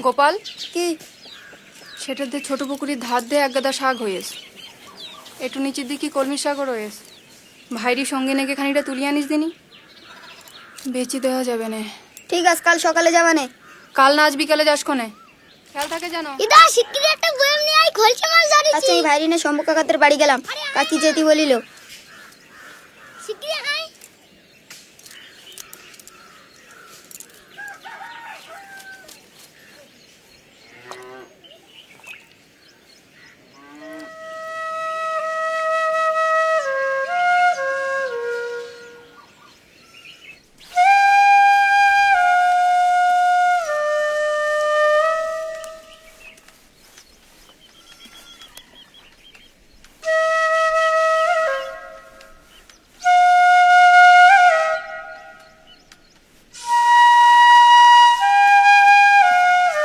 গোপাল, কি? সেটার দিয়ে ছোট পুকুরির ধার দিয়ে এক গাদা শাক হয়েছে। একটু নিচের দিকে কলমি শাকও রয়েছে। ভাইরি সঙ্গে নেগে খানিকটা তুলিয়ে আনিস দিনি, বেচি দেওয়া যাবে না। ঠিক আছে, কাল সকালে যাবানে। কাল না আজ বিকালে যাস কোনে, খেয়াল থাকে জানো। ইদা শিগগিরই একটা বয়াম নিয়ে আই, খলছে মাছ ধরেছি। আচ্ছা, এই ভাইরিনে শম্ভু কাকাদের বাড়ি গেলাম, কাকি যেতে বলিল। শিগগিরই আই।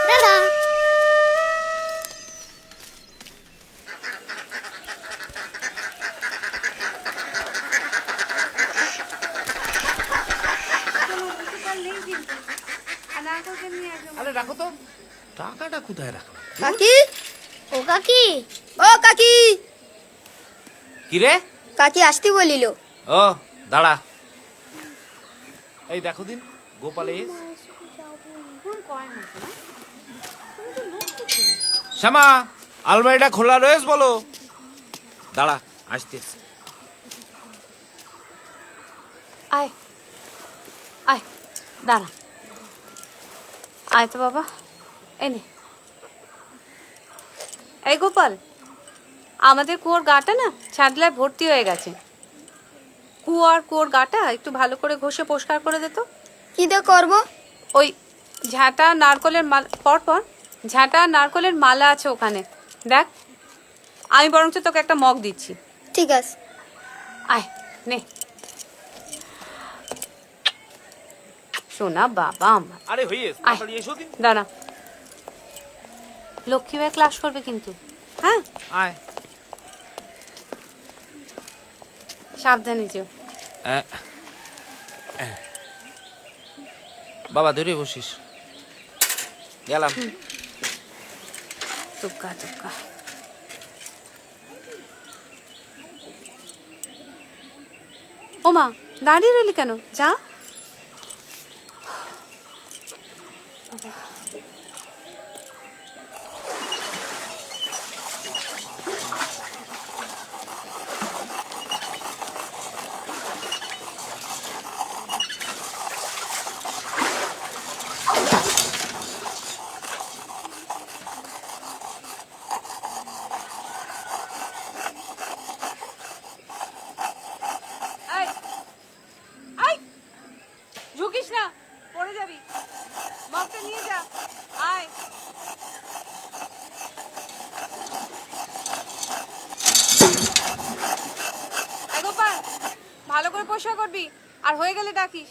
দাদা আরে রাখো তো, টাকাটা কোথায় রাখো? কাকি, ও কাকি, ও কাকি। কি রে? কাকি আসতে বলিল। ও দাঁড়া, এই দেখো দিন গোপালে শ্যামা, আলমারিটা খোলা রয়েছে বলো। দাঁড়া আসতেছি। আয় আয়, দাঁড়া, আয় তো বাবা, এনে। এই গোপাল, আমাদের কুয়োর গাটা না ছাদলায় ভর্তি হয়ে গেছে। কুয়োর গাটা একটু ভালো করে ঘষে পরিষ্কার করে দে তো। কি দিয়ে করবো? ওই ঝাঁটা নারকলের মালা, পর ঝাঁটা নারকলের মালা আছে ওখানে, দেখ। আমি বরঞ্চ তোকে একটা মগ দিচ্ছি। ঠিক আছে। আয় নে, শোনা বাবা আমার। আরে হইয়ে আয়, তাড়াতাড়ি এসো দিন। দাঁড়া, লক্ষ্মী ভাই ক্লাস করবে কিন্তু, হ্যাঁ? আয়। সাবধানে যেও। বাবা ধরে বসিস, গেলাম। টুকা টুকা। ওমা, দাঁড়িয়ে রইলি কেন? যা। ঝুঁকিস না, পড়ে যাবি। মগটা নিয়ে যা, আয়। গোপাল, ভালো করে পরিষ্কার করবি, আর হয়ে গেলে ডাকিস।